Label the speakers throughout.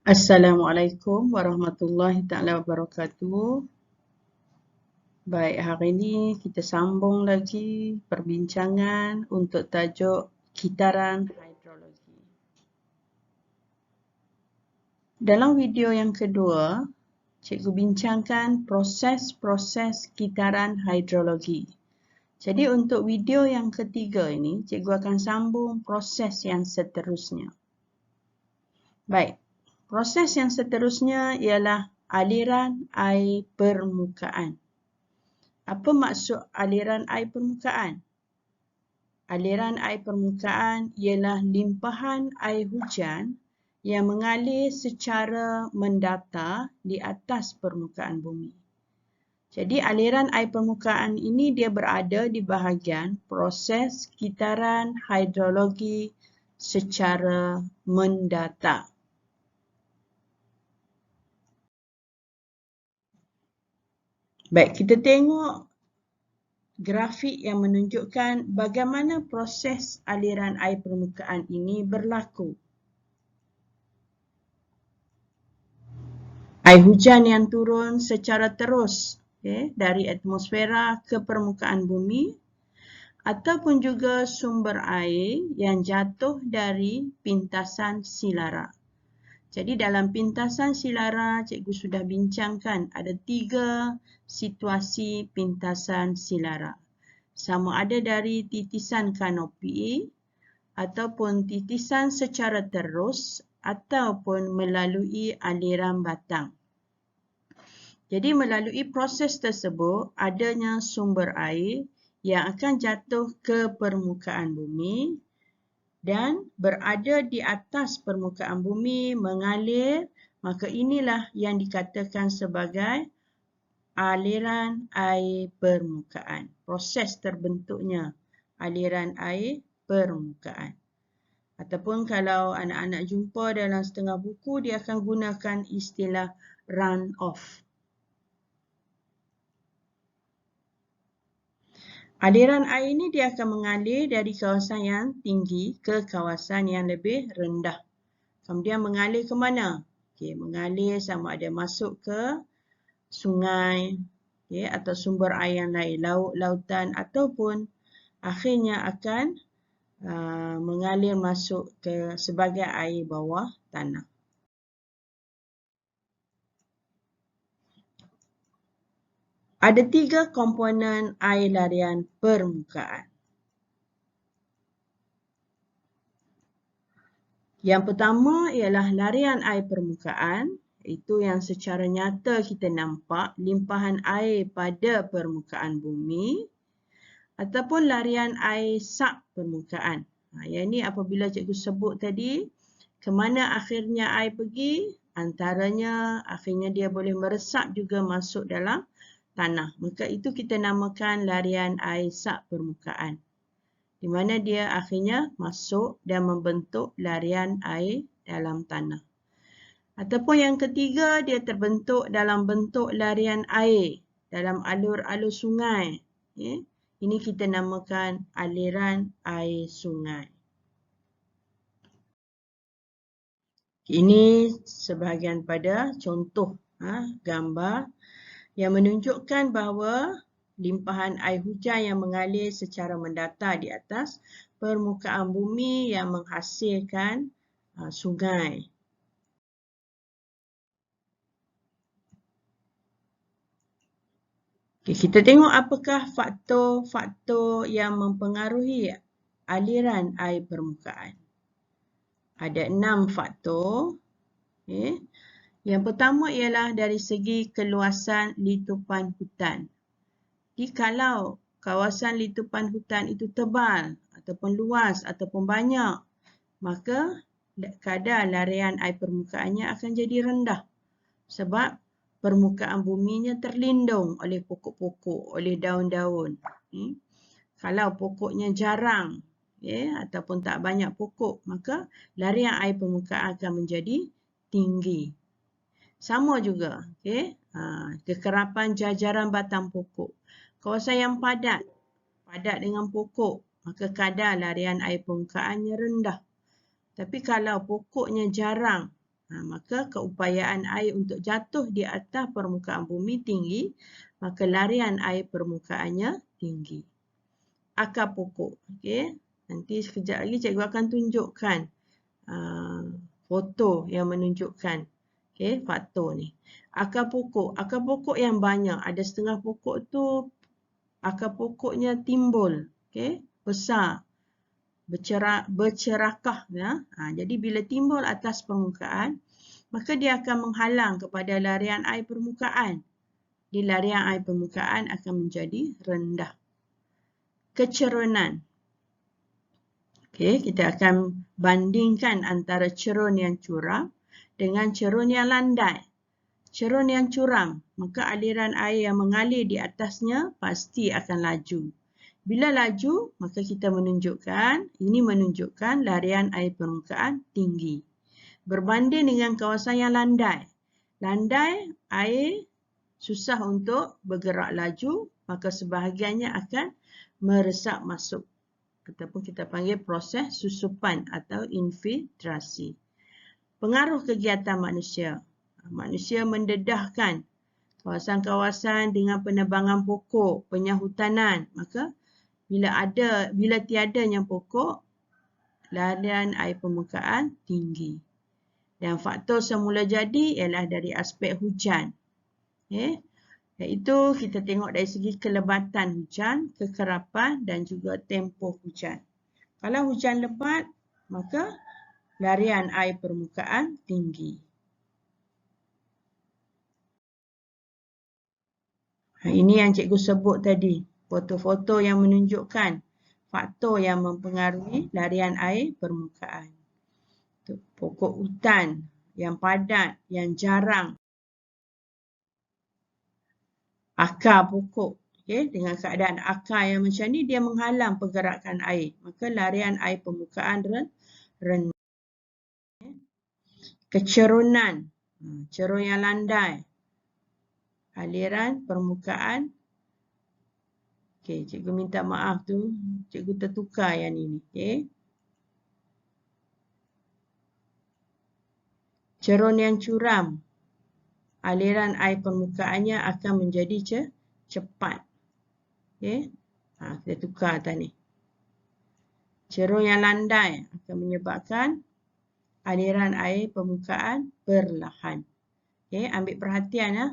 Speaker 1: Assalamualaikum warahmatullahi taala wabarakatuh. Baik, hari ini kita sambung lagi perbincangan untuk tajuk kitaran hidrologi. Dalam video yang kedua, cikgu bincangkan proses-proses kitaran hidrologi. Jadi untuk video yang ketiga ini, cikgu akan sambung proses yang seterusnya. Baik. Proses yang seterusnya ialah aliran air permukaan. Apa maksud aliran air permukaan? Aliran air permukaan ialah limpahan air hujan yang mengalir secara mendatar di atas permukaan bumi. Jadi aliran air permukaan ini dia berada di bahagian proses kitaran hidrologi secara mendatar. Baik, kita tengok grafik yang menunjukkan bagaimana proses aliran air permukaan ini berlaku. Air hujan yang turun secara terus dari atmosfera ke permukaan bumi ataupun juga sumber air yang jatuh dari pintasan silara. Jadi dalam pintasan silara, cikgu sudah bincangkan ada 3 situasi pintasan silara. Sama ada dari titisan kanopi ataupun titisan secara terus ataupun melalui aliran batang. Jadi melalui proses tersebut adanya sumber air yang akan jatuh ke permukaan bumi dan berada di atas permukaan bumi mengalir, maka inilah yang dikatakan sebagai aliran air permukaan. Proses terbentuknya aliran air permukaan. Ataupun kalau anak-anak jumpa dalam setengah buku, dia akan gunakan istilah run-off. Aliran air ini dia akan mengalir dari kawasan yang tinggi ke kawasan yang lebih rendah. Kemudian mengalir ke mana? Mengalir sama ada masuk ke sungai atau sumber air yang lain, laut, lautan ataupun akhirnya akan mengalir masuk ke sebagai air bawah tanah. Ada 3 komponen air larian permukaan. Yang pertama ialah larian air permukaan, itu yang secara nyata kita nampak limpahan air pada permukaan bumi ataupun larian air sak permukaan. Yang ini apabila cikgu sebut tadi, ke mana akhirnya air pergi, antaranya akhirnya dia boleh meresap juga masuk dalam tanah. Maka itu kita namakan larian air sak permukaan. Di mana dia akhirnya masuk dan membentuk larian air dalam tanah. Ataupun yang ketiga, dia terbentuk dalam bentuk larian air dalam alur-alur sungai. Ini kita namakan aliran air sungai. Ini sebahagian pada contoh gambar yang menunjukkan bahawa limpahan air hujan yang mengalir secara mendatar di atas permukaan bumi yang menghasilkan sungai. Kita tengok apakah faktor-faktor yang mempengaruhi aliran air permukaan. Ada 6 faktor. Yang pertama ialah dari segi keluasan litupan hutan. Jadi kalau kawasan litupan hutan itu tebal ataupun luas ataupun banyak, maka kadar larian air permukaannya akan jadi rendah. Sebab permukaan buminya terlindung oleh pokok-pokok, oleh daun-daun. Kalau pokoknya jarang ataupun tak banyak pokok, maka larian air permukaan akan menjadi tinggi. Sama juga kekerapan jajaran batang pokok. Kawasan yang padat dengan pokok, maka kadar larian air permukaannya rendah. Tapi kalau pokoknya jarang, maka keupayaan air untuk jatuh di atas permukaan bumi tinggi, maka larian air permukaannya tinggi. Akar pokok. Okay. Nanti sekejap lagi cikgu akan tunjukkan foto yang menunjukkan faktor ni. Akar pokok yang banyak. Ada setengah pokok tu akar pokoknya timbul. Besar. Bercerakah. Ya. Jadi bila timbul atas permukaan, maka dia akan menghalang kepada larian air permukaan. Di larian air permukaan akan menjadi rendah. Kecerunan. Kita akan bandingkan antara cerun yang curam dengan cerun yang landai. Cerun yang curam, maka aliran air yang mengalir di atasnya pasti akan laju. Bila laju, maka kita ini menunjukkan larian air permukaan tinggi. Berbanding dengan kawasan yang landai. Landai, air susah untuk bergerak laju, maka sebahagiannya akan meresap masuk. Ataupun kita panggil proses susupan atau infiltrasi. Pengaruh kegiatan manusia. Manusia mendedahkan kawasan-kawasan dengan penebangan pokok, penyahutanan. Maka bila tiadanya pokok, larian air permukaan tinggi. Dan faktor semula jadi ialah dari aspek hujan. Iaitu kita tengok dari segi kelebatan hujan, kekerapan dan juga tempoh hujan. Kalau hujan lebat, maka larian air permukaan tinggi. Ini yang cikgu sebut tadi. Foto-foto yang menunjukkan faktor yang mempengaruhi larian air permukaan. Pokok hutan yang padat, yang jarang. Akar pokok. Dengan keadaan akar yang macam ni, dia menghalang pergerakan air. Maka larian air permukaan rendah. Kecerunan. Cerun yang landai. Aliran permukaan. Cikgu minta maaf tu. Cikgu tertukar yang ini. Cerun yang curam. Aliran air permukaannya akan menjadi cepat. Kita tukar atas ni. Cerun yang landai akan menyebabkan aliran air permukaan perlahan. Ambil perhatian ya.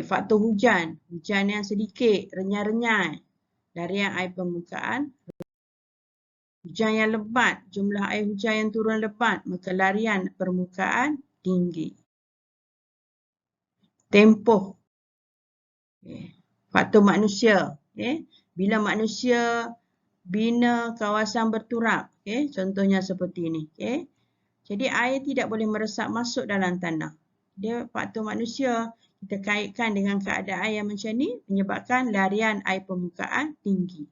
Speaker 1: Faktor hujan. Hujan yang sedikit, renyai-renyai. Larian air permukaan. Hujan yang lebat, jumlah air hujan yang turun lebat, maka larian permukaan tinggi. Tempoh. Faktor manusia. Bila manusia bina kawasan berturap. Contohnya seperti ini. Jadi air tidak boleh meresap masuk dalam tanah. Dia faktor manusia. Kita kaitkan dengan keadaan yang macam ni menyebabkan larian air permukaan tinggi.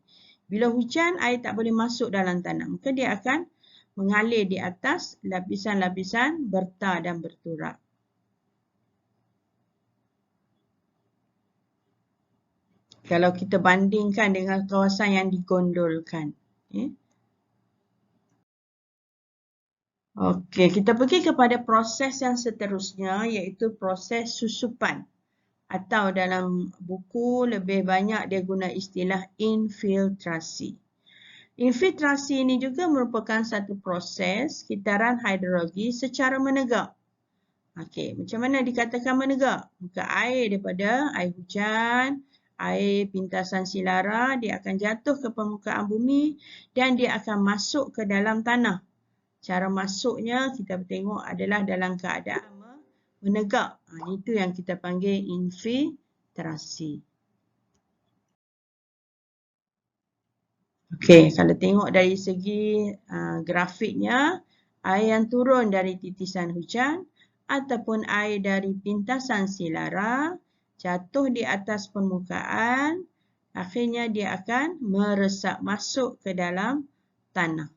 Speaker 1: Bila hujan, air tak boleh masuk dalam tanah. Maka dia akan mengalir di atas lapisan-lapisan bertar dan berturap. Kalau kita bandingkan dengan kawasan yang digondolkan. Okey, kita pergi kepada proses yang seterusnya iaitu proses susupan. Atau dalam buku lebih banyak dia guna istilah infiltrasi. Infiltrasi ini juga merupakan satu proses kitaran hidrologi secara menegak. Macam mana dikatakan menegak? Maka air daripada air hujan, air pintasan silara, dia akan jatuh ke permukaan bumi dan dia akan masuk ke dalam tanah. Cara masuknya kita tengok adalah dalam keadaan menegak. Itu yang kita panggil infiltrasi. Kalau tengok dari segi grafiknya, air yang turun dari titisan hujan ataupun air dari pintasan silara jatuh di atas permukaan, akhirnya dia akan meresap masuk ke dalam tanah.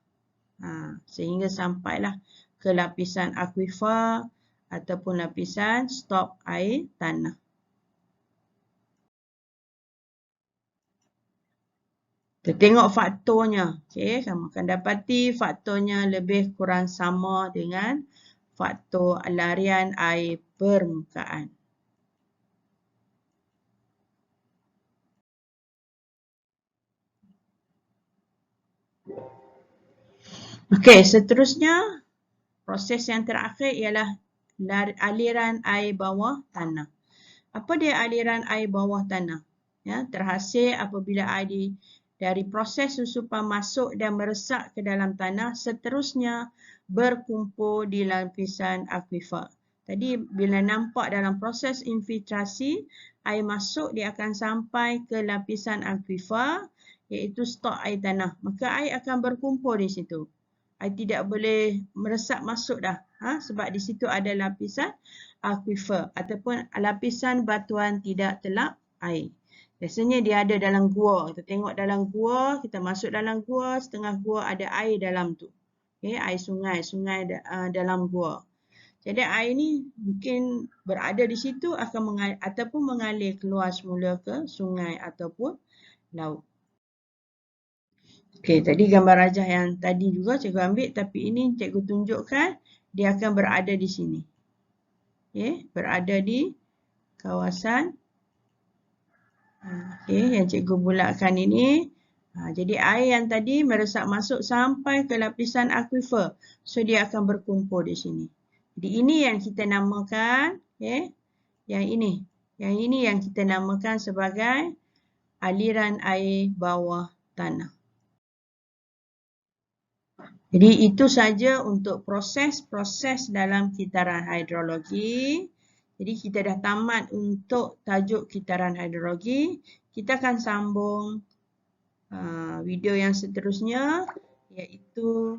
Speaker 1: Sehingga sampailah ke lapisan akuifer ataupun lapisan stop air tanah. Kita tengok faktornya. Okay, kamu akan dapati faktornya lebih kurang sama dengan faktor larian air permukaan. Okey, seterusnya proses yang terakhir ialah aliran air bawah tanah. Apa dia aliran air bawah tanah? Ya, terhasil apabila air dari proses susupan masuk dan meresap ke dalam tanah, seterusnya berkumpul di lapisan akuifer. Tadi bila nampak dalam proses infiltrasi, air masuk dia akan sampai ke lapisan akuifer, iaitu stok air tanah. Maka air akan berkumpul di situ. Air tidak boleh meresap masuk dah. Sebab di situ ada lapisan akuifer ataupun lapisan batuan tidak telap air. Biasanya dia ada dalam gua. Kita tengok dalam gua, kita masuk dalam gua, setengah gua ada air dalam tu. Okay, air sungai dalam gua. Jadi air ni mungkin berada di situ ataupun mengalir keluar semula ke sungai ataupun laut. Okey, tadi gambar rajah yang tadi juga cikgu ambil, tapi ini cikgu tunjukkan dia akan berada di sini. Okey, berada di kawasan yang cikgu bulatkan ini. Jadi air yang tadi meresap masuk sampai ke lapisan akuifer. So dia akan berkumpul di sini. Jadi ini yang kita namakan, yang ini. Yang ini yang kita namakan sebagai aliran air bawah tanah. Jadi itu saja untuk proses-proses dalam kitaran hidrologi. Jadi kita dah tamat untuk tajuk kitaran hidrologi. Kita akan sambung video yang seterusnya, iaitu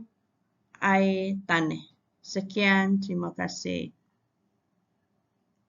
Speaker 1: air tanah. Sekian, terima kasih.